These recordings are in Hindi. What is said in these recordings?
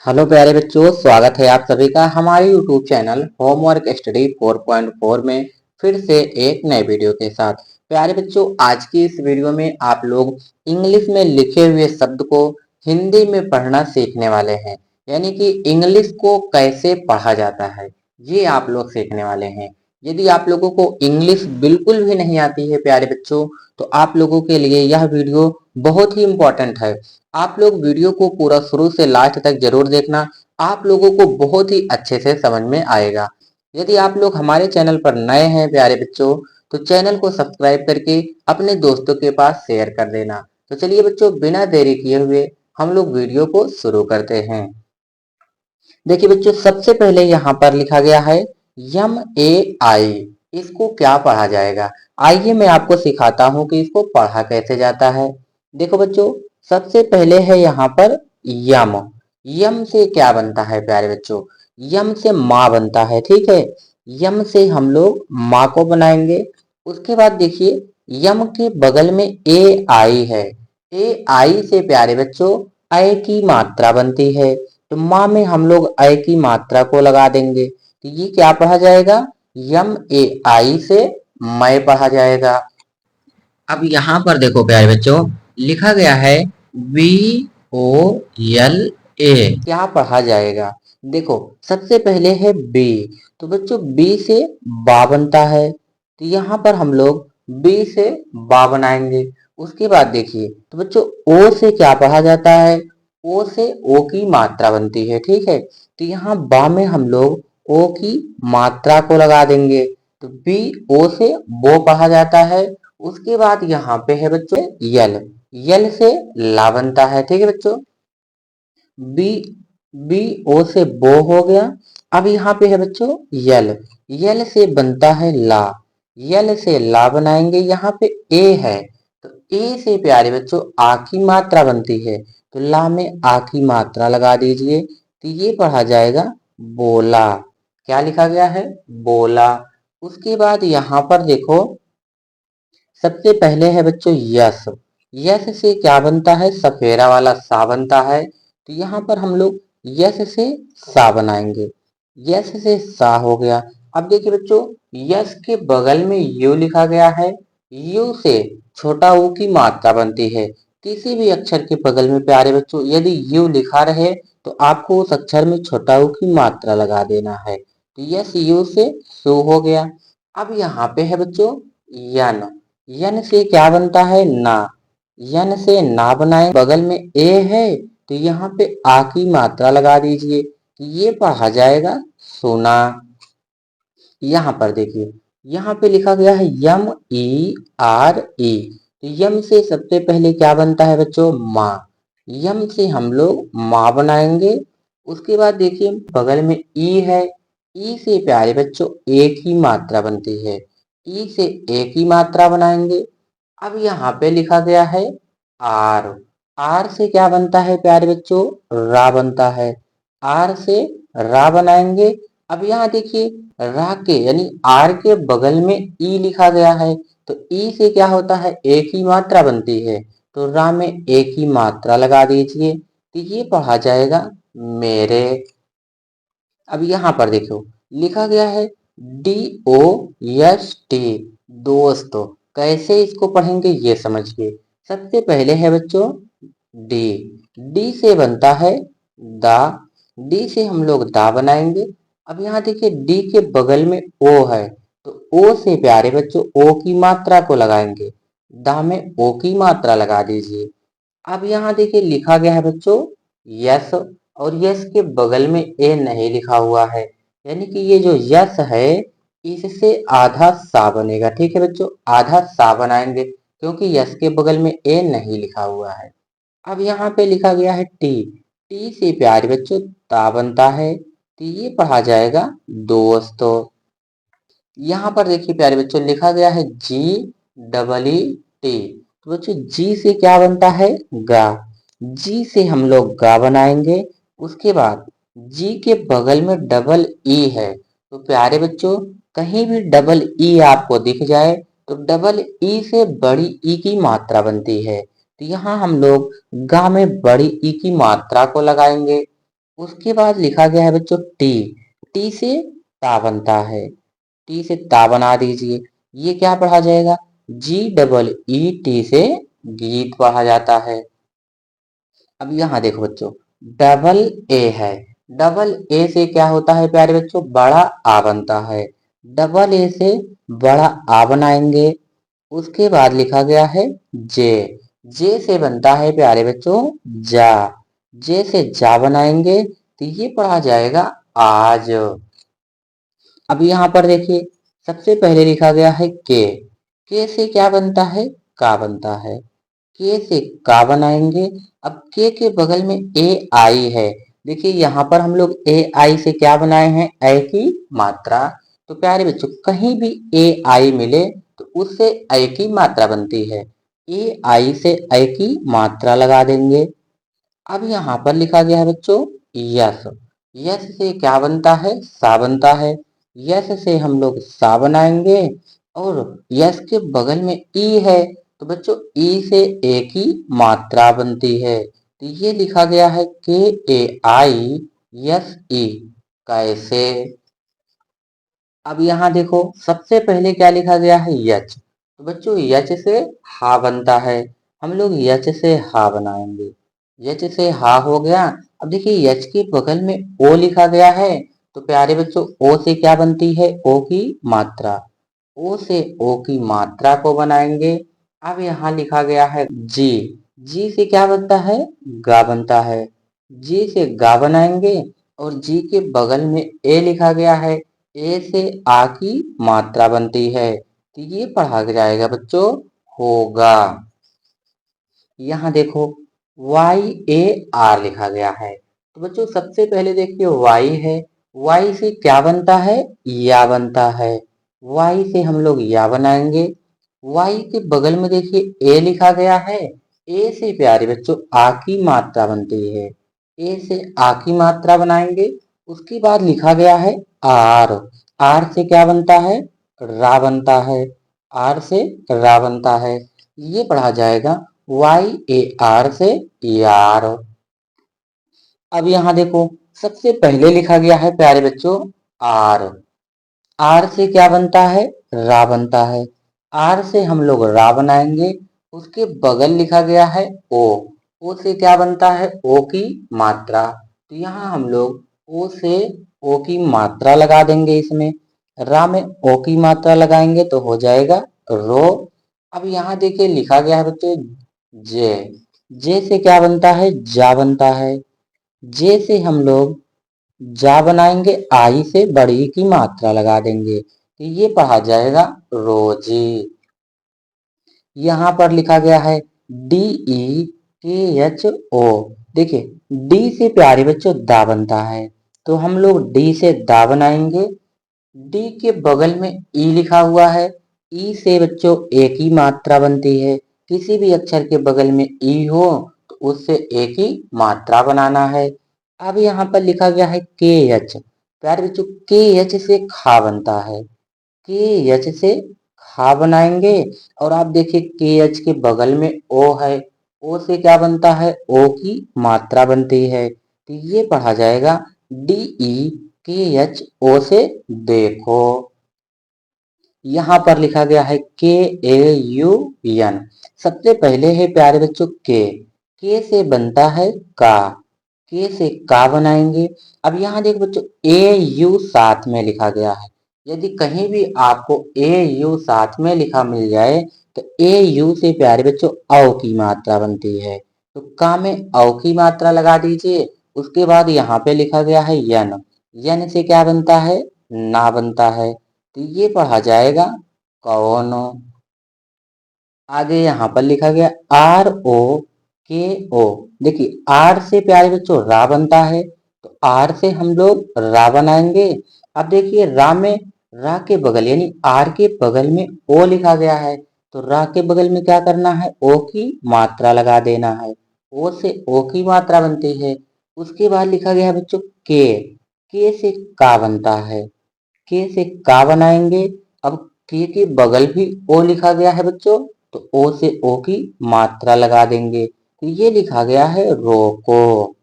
हेलो प्यारे बच्चों, स्वागत है आप सभी का हमारे यूट्यूब चैनल होमवर्क स्टडी 4.4 में फिर से एक नए वीडियो के साथ। प्यारे बच्चों, आज की इस वीडियो में आप लोग इंग्लिश में लिखे हुए शब्द को हिंदी में पढ़ना सीखने वाले हैं। यानी कि इंग्लिश को कैसे पढ़ा जाता है, ये आप लोग सीखने वाले हैं। यदि आप लोगों को इंग्लिश बिल्कुल भी नहीं आती है प्यारे बच्चों, तो आप लोगों के लिए यह वीडियो बहुत ही इम्पोर्टेंट है। आप लोग वीडियो को पूरा शुरू से लास्ट तक जरूर देखना, आप लोगों को बहुत ही अच्छे से समझ में आएगा। यदि आप लोग हमारे चैनल पर नए हैं प्यारे बच्चों, तो चैनल को सब्सक्राइब करके अपने दोस्तों के पास शेयर कर देना। तो चलिए बच्चों, बिना देरी किए हुए हम लोग वीडियो को शुरू करते हैं। देखिए बच्चों, सबसे पहले यहाँ पर लिखा गया है यम ए आई। इसको क्या पढ़ा जाएगा, आइए मैं आपको सिखाता हूँ कि इसको पढ़ा कैसे जाता है। देखो बच्चों, सबसे पहले है यहाँ पर यम। यम से क्या बनता है प्यारे बच्चों, यम से माँ बनता है, ठीक है। यम से हम लोग माँ को बनाएंगे। उसके बाद देखिए, यम के बगल में ए आई है। ए आई से प्यारे बच्चों ऐ की मात्रा बनती है, तो माँ में हम लोग ऐ की मात्रा को लगा देंगे, तो ये क्या पढ़ा जाएगा, यम ए आई से मैं पढ़ा जाएगा। अब यहाँ पर देखो प्यारे बच्चों, लिखा गया है बी ओ एल ए। क्या पढ़ा जाएगा, देखो सबसे पहले है बी, तो बच्चों बी से बा बनता है, तो यहाँ पर हम लोग बी से बा बनाएंगे। उसके बाद देखिए, तो बच्चों ओ से क्या पढ़ा जाता है, ओ से ओ की मात्रा बनती है, ठीक है। तो यहाँ बा में हम लोग ओ की मात्रा को लगा देंगे, तो बी ओ से बो पढ़ा जाता है। उसके बाद यहाँ पे है बच्चों यल। यल से ला बनता है, ठीक है बच्चों। बी बी ओ से बो हो गया। अब यहाँ पे है बच्चों यल। यल से बनता है ला। यल से ला बनाएंगे, यहाँ पे ए है, तो ए से प्यारे बच्चों आ की मात्रा बनती है, तो ला में आ की मात्रा लगा दीजिए, तो ये पढ़ा जाएगा बोला। क्या लिखा गया है, बोला। उसके बाद यहाँ पर देखो, सबसे पहले है बच्चों यस। यस से क्या बनता है, सफेरा वाला सा बनता है, तो यहाँ पर हम लोग यस से सा बनाएंगे। यस से सा हो गया। अब देखिए बच्चों, यस के बगल में यू लिखा गया है। यू से छोटा ऊ की मात्रा बनती है। किसी भी अक्षर के बगल में प्यारे बच्चों यदि यू लिखा रहे, तो आपको उस अक्षर में छोटा ऊ की मात्रा लगा देना है, तो यस यू से सू हो गया। अब यहाँ पे है बच्चों यन। यन से क्या बनता है, ना। यन से ना बनाए, बगल में ए है, तो यहाँ पे आ की मात्रा लगा दीजिए, तो ये पढ़ा जाएगा सोना। यहाँ पर देखिए, यहाँ पे लिखा गया है यम ई आर ई, तो यम से सबसे पहले क्या बनता है बच्चों, माँ। यम से हम लोग माँ बनाएंगे। उसके बाद देखिए बगल में ई है। ई से प्यारे बच्चों एक ही मात्रा बनती है, ई से एक ही मात्रा बनाएंगे। अब यहाँ पे लिखा गया है आर। आर से क्या बनता है प्यारे बच्चों, रा बनता है। आर से रा बनाएंगे। अब यहाँ देखिए, रा के यानी आर के बगल में ई लिखा गया है, तो ई से क्या होता है, एक ही मात्रा बनती है, तो रा में एक ही मात्रा लगा दीजिए, तो ये पढ़ा जाएगा मेरे। अब यहाँ पर देखो, लिखा गया है डी ओ एस टी, दोस्तों। कैसे इसको पढ़ेंगे ये समझिए। सबसे पहले है बच्चों डी। डी से बनता है दा। डी से हम लोग दा बनाएंगे। अब यहाँ देखिए, डी के बगल में ओ है, तो ओ से प्यारे बच्चों ओ की मात्रा को लगाएंगे, दा में ओ की मात्रा लगा दीजिए। अब यहाँ देखिए लिखा गया है बच्चों यस, और यस के बगल में ए नहीं लिखा हुआ है, यानी कि ये जो यस है इससे आधा सा बनेगा, ठीक है बच्चों। आधा सा बनाएंगे, क्योंकि यस के बगल में ए नहीं लिखा हुआ है। अब यहाँ पे लिखा गया है टी। टी से प्यारे बच्चों ता बनता है, तो ये पढ़ा जाएगा दोस्तों। यहाँ पर देखिए प्यारे बच्चों, लिखा गया है जी डबल ई टी, तो बच्चों जी से क्या बनता है, गा। जी से हम लोग गा बनाएंगे। उसके बाद जी के बगल में डबल ई है, तो प्यारे बच्चों कहीं भी डबल ई आपको दिख जाए, तो डबल ई से बड़ी ई की मात्रा बनती है, तो यहाँ हम लोग गा में बड़ी ई की मात्रा को लगाएंगे। उसके बाद लिखा गया है बच्चों टी। टी से ता बनता है, टी से ता बना दीजिए। ये क्या पढ़ा जाएगा? GEE T से गीत पढ़ा जाता है। अब यहाँ देखो बच्चों, डबल ए है। डबल ए से क्या होता है प्यारे बच्चों? बड़ा आ बनता है। डबल ए से बड़ा आ बनाएंगे। उसके बाद लिखा गया है जे। जे से बनता है प्यारे बच्चों जा। जे से जा बनाएंगे तो ये पढ़ा जाएगा आज। अब यहाँ पर देखिए, सबसे पहले लिखा गया है के। के से क्या बनता है? का बनता है। के से का बनाएंगे। अब के बगल में ए आई है। देखिए यहाँ पर हम लोग ए आई से क्या बनाए हैं? ए की मात्रा। तो प्यारे बच्चों, कहीं भी ए आई मिले तो उससे ए की मात्रा बनती है। ए आई से ए की मात्रा लगा देंगे। अब यहाँ पर लिखा गया है बच्चों यस। यस से क्या बनता है? सा बनता है। यस से हम लोग सा बनाएंगे। और यस के बगल में ई है, तो बच्चों ई से ए की मात्रा बनती है। तो ये लिखा गया है KAI, कैसे। अब यहाँ देखो, सबसे पहले क्या लिखा गया है? यच। तो बच्चों यच से हा बनता है। हम लोग यच से हा बनाएंगे। यच से हा हो गया। अब देखिए यच के बगल में ओ लिखा गया है। तो प्यारे बच्चों, ओ से क्या बनती है? ओ की मात्रा। ओ से ओ की मात्रा को बनाएंगे। अब यहाँ लिखा गया है जी। जी से क्या बनता है? गा बनता है। जी से गा बनाएंगे। और जी के बगल में ए लिखा गया है। ए से आ की मात्रा बनती है। तो ये पढ़ा जाएगा बच्चों होगा। यहाँ देखो, YAR लिखा गया है। तो बच्चों सबसे पहले देखिए Y है। Y से क्या बनता है? या बनता है। Y से हम लोग या बनाएंगे। Y के बगल में देखिए ए लिखा गया है। ए से प्यारे बच्चों आ की मात्रा बनती है। ए से आ की मात्रा बनाएंगे। उसके बाद लिखा गया है आर। आर से क्या बनता है? रा बनता है। आर से रा बनता है। ये पढ़ा जाएगा YAR से यार। अब यहाँ देखो, सबसे पहले लिखा गया है प्यारे बच्चों आर। आर से क्या बनता है? रा बनता है। आर से हम लोग रा बनाएंगे। उसके बगल लिखा गया है ओ। ओ से क्या बनता है? ओ की मात्रा। तो यहाँ हम लोग ओ से ओ की मात्रा लगा देंगे इसमें। रा में ओ की मात्रा लगाएंगे तो हो जाएगा रो। अब यहाँ देखिए लिखा गया है बच्चों जे। जे से क्या बनता है? जा बनता है। जे से हम लोग जा बनाएंगे, आई से बड़ी की मात्रा लगा देंगे तो ये पढ़ा जाएगा रोजी। यहाँ पर लिखा गया है DEKHO। देखिए डी से प्यारे बच्चों दा बनता है। तो हम लोग डी से दा बनाएंगे। डी के बगल में ई लिखा हुआ है। ई से बच्चों एक ही मात्रा बनती है। किसी भी अक्षर के बगल में ई हो तो उससे एक ही मात्रा बनाना है। अब यहाँ पर लिखा गया है KH। प्यारे बच्चों KH से खा बनता है। KH से खा बनाएंगे। और आप देखिए KH के बगल में ओ है। ओ से क्या बनता है? ओ की मात्रा बनती है। तो ये पढ़ा जाएगा DEKHO से देखो। यहाँ पर लिखा गया है KAUN। सबसे पहले है प्यारे बच्चों के से बनता है का। के से का बनाएंगे। अब यहाँ देख बच्चों AU साथ में लिखा गया है। यदि कहीं भी आपको AU साथ में लिखा मिल जाए तो AU से प्यारे बच्चों औ की मात्रा बनती है। तो का में औ की मात्रा लगा दीजिए। उसके बाद यहाँ पे लिखा गया है यन। यन से क्या बनता है? ना बनता है। तो ये पढ़ा जाएगा कौन। आगे यहाँ पर लिखा गया ROKO। देखिए आर से प्यारे बच्चों रा बनता है। तो आर से हम लोग रा बनाएंगे। अब देखिए रा में, रा के बगल यानी आर के बगल में ओ लिखा गया है। तो रा के बगल में क्या करना है? ओ की मात्रा लगा देना है। ओ से ओ की मात्रा बनती है। उसके बाद लिखा गया है बच्चों के से का बनता है। के से का बनाएंगे। अब के बगल भी ओ लिखा गया है बच्चों। तो ओ से ओ की मात्रा लगा देंगे तो ये लिखा गया है रोको।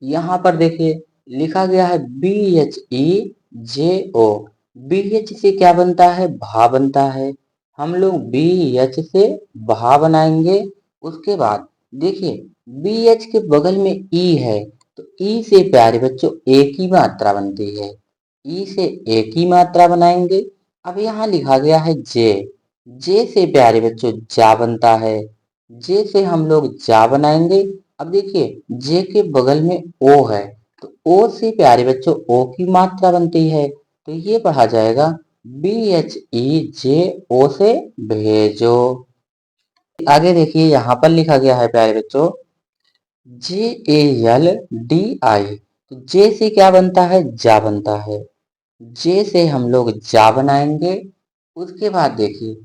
यहाँ पर देखिए लिखा गया है BHEJO। BH से क्या बनता है? भा बनता है। हम लोग BH से भा बनाएंगे। उसके बाद देखिए BH के बगल में E है, तो E से प्यारे बच्चों एक ही मात्रा बनती है। E से एक ही मात्रा बनाएंगे। अब यहाँ लिखा गया है जे। जे से प्यारे बच्चों जा बनता है। जे से हम लोग जा बनाएंगे। अब देखिए जे के बगल में ओ है, तो ओ से प्यारे बच्चों ओ की मात्रा बनती है, तो ये पढ़ा जाएगा BHEJO से भेजो। आगे देखिए यहाँ पर लिखा गया है प्यारे बच्चों JALDI। तो जे से क्या बनता है? जा बनता है। जे से हम लोग जा बनाएंगे। उसके बाद देखिए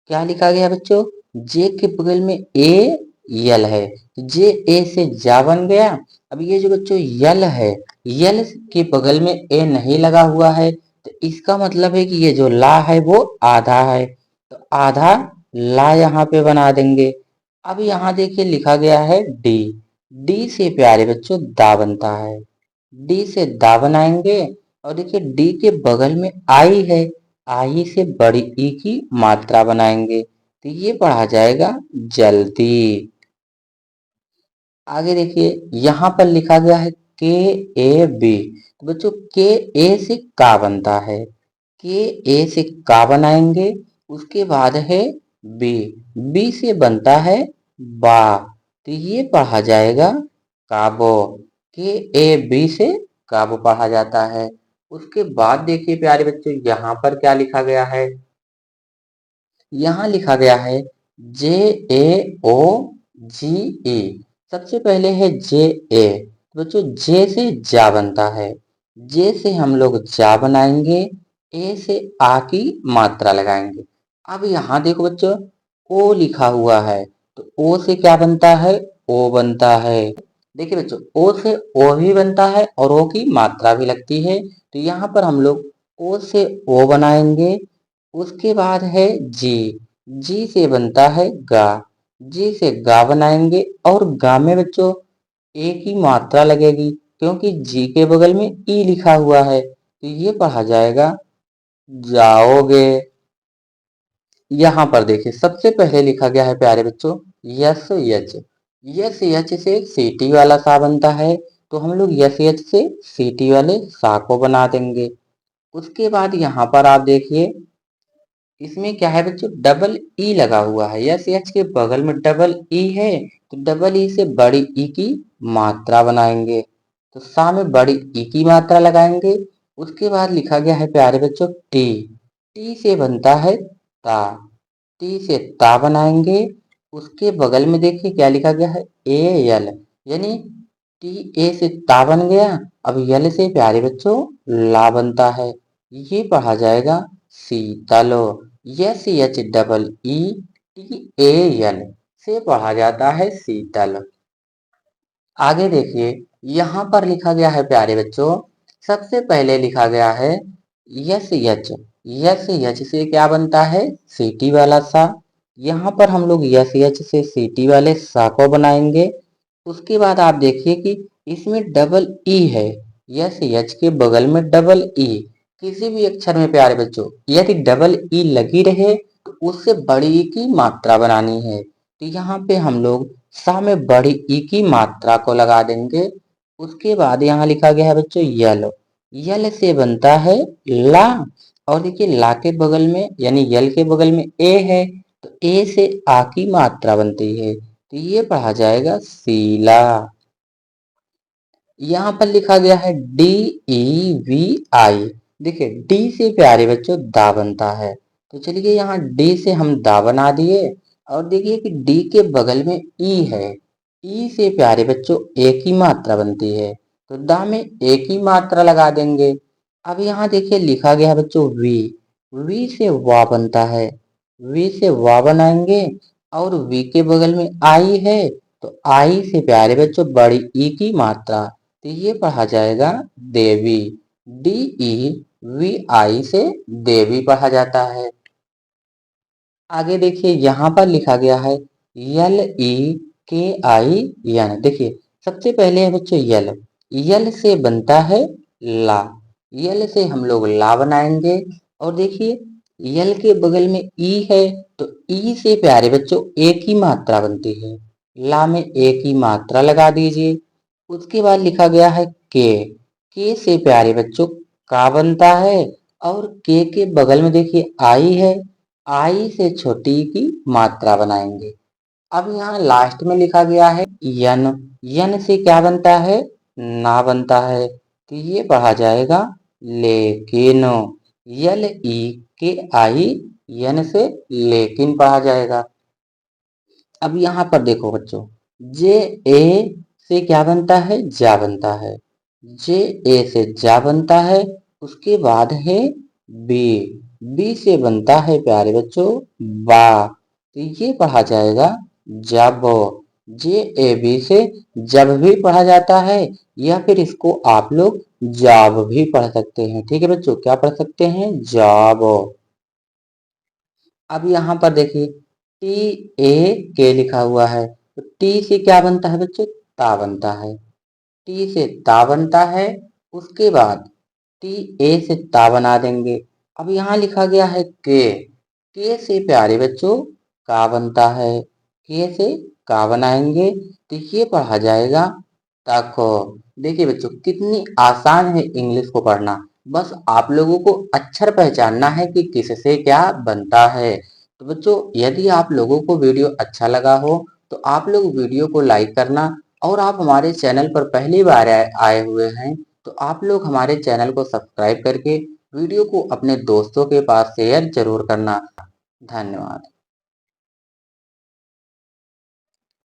क्या लिखा गया बच्चों? जे के बगल में ए यल है, तो जे ए से जा बन गया। अब ये जो बच्चों यल है, यल के बगल में ए नहीं लगा हुआ है, तो इसका मतलब है कि ये जो ला है वो आधा है, तो आधा ला यहाँ पे बना देंगे। अब यहाँ देखिए लिखा गया है डी। डी से प्यारे बच्चों दा बनता है। डी से दा बनाएंगे। और देखिए डी के बगल में आई है, आई से बड़ी ई की मात्रा बनाएंगे, तो ये पढ़ा जाएगा जल्दी। आगे देखिए यहाँ पर लिखा गया है KAB। तो बच्चों के ए से का बनता है, के ए से का बनाएंगे। उसके बाद है बी। बी से बनता है बा, तो ये पढ़ा जाएगा काबो। KAB से काबो पढ़ा जाता है। उसके बाद देखिए प्यारे बच्चों यहाँ पर क्या लिखा गया है? यहाँ लिखा गया है JAOGE। सबसे पहले है जे ए। बच्चों जे से जा बनता है। जे से हम लोग जा बनाएंगे। ए से आ की मात्रा लगाएंगे। अब यहाँ देखो बच्चों ओ लिखा हुआ है, तो ओ से क्या बनता है? ओ बनता है। देखिए बच्चों ओ से ओ भी बनता है और ओ की मात्रा भी लगती है, तो यहाँ पर हम लोग ओ से ओ बनाएंगे। उसके बाद है जी। जी से बनता है गा। जी से गा बनाएंगे और गा में बच्चों एक ही मात्रा लगेगी, क्योंकि जी के बगल में ई लिखा हुआ है, तो ये पढ़ा जाएगा जाओगे। यहाँ पर देखिए सबसे पहले लिखा गया है प्यारे बच्चों यस यच। यस यच से सीटी वाला सा बनता है, तो हम लोग यस यच से सीटी वाले सा को बना देंगे। उसके बाद यहाँ पर आप देखिए इसमें क्या है बच्चों? डबल ई लगा हुआ है। यस एच के बगल में डबल ई है, तो डबल ई से बड़ी ई की मात्रा बनाएंगे, तो सा में बड़ी ई की मात्रा लगाएंगे। उसके बाद लिखा गया है प्यारे बच्चों टी। टी से बनता है ता। टी से ता बनाएंगे। उसके बगल में देखिए क्या लिखा गया है? ए यल, यानी टी ए से ता बन गया। अब यल से प्यारे बच्चों ला बनता है, ये पढ़ा जाएगा शीतलो। S H double E T A L से पढ़ा जाता है शीतल। आगे देखिए यहाँ पर लिखा गया है प्यारे बच्चों सबसे पहले लिखा गया है यस यच। यस यच से क्या बनता है? सीटी वाला सा। यहाँ पर हम लोग यस यच से सीटी वाले सा को बनाएंगे। उसके बाद आप देखिए कि इसमें डबल ई है। यस यच के बगल में डबल ई। किसी भी अक्षर में प्यारे बच्चों यदि डबल ई लगी रहे तो उससे बड़ी ई की मात्रा बनानी है, तो यहाँ पे हम लोग सा में बड़ी ई की मात्रा को लगा देंगे। उसके बाद यहाँ लिखा गया है बच्चों यल। यल से बनता है ला। और देखिए ला के बगल में यानी यल के बगल में ए है, तो ए से आ की मात्रा बनती है, तो ये पढ़ा जाएगा सीला। यहाँ पर लिखा गया है DEVI। देखिए डी से प्यारे बच्चों दा बनता है, तो चलिए यहाँ डी से हम दा बना दिए। और देखिए कि डी के बगल में ई है। ई से प्यारे बच्चों एक ही मात्रा बनती है, तो दा में एक ही मात्रा लगा देंगे। अब यहाँ देखिए लिखा गया है बच्चों वी। वी से वा बनता है। वी से वा बनाएंगे। और वी के बगल में आई है, तो आई से प्यारे बच्चों बड़ी ई की मात्रा, तो ये पढ़ा जाएगा देवी। DEVI से देवी पढ़ा जाता है। आगे देखिए यहाँ पर लिखा गया है LEKIN। देखिए सबसे पहले है बच्चों यल। यल से बनता है ला। यल से हम लोग ला बनाएंगे। और देखिए यल के बगल में ई है, तो ई से प्यारे बच्चों एक ही मात्रा बनती है। ला में एक ही मात्रा लगा दीजिए। उसके बाद लिखा गया है के से प्यारे बच्चों का बनता है। और के बगल में देखिए आई है। आई से छोटी की मात्रा बनाएंगे। अब यहाँ लास्ट में लिखा गया है यन। यन से क्या बनता है? ना बनता है। तो ये पढ़ा जाएगा लेकिन। यल ई के आई यन से लेकिन पढ़ा जाएगा। अब यहाँ पर देखो बच्चों, जे ए से क्या बनता है? जा बनता है। जे ए से जा बनता है। उसके बाद है बी। बी से बनता है प्यारे बच्चों बा। तो ये पढ़ा जाएगा जब। जे ए बी से जब भी पढ़ा जाता है, या फिर इसको आप लोग जाब भी पढ़ सकते हैं। ठीक है बच्चों, क्या पढ़ सकते हैं? जाब। अब यहाँ पर देखिए टी ए के लिखा हुआ है, तो टी से क्या बनता है बच्चों? ता बनता है। टी से ता बनता है। उसके बाद टी ए से ता बना देंगे। अब यहाँ लिखा गया है के से प्यारे बच्चों का बनता है। के से का बनाएंगे, तो ये पढ़ा जाएगा तक। देखिए बच्चों कितनी आसान है इंग्लिश को पढ़ना। बस आप लोगों को अक्षर पहचानना है कि किससे क्या बनता है। तो बच्चों यदि आप लोगों को वीडियो अच्छा लगा हो, तो आप लोग वीडियो को लाइक करना। और आप हमारे चैनल पर पहली बार आए हुए हैं, तो आप लोग हमारे चैनल को सब्सक्राइब करके वीडियो को अपने दोस्तों के पास शेयर जरूर करना। धन्यवाद।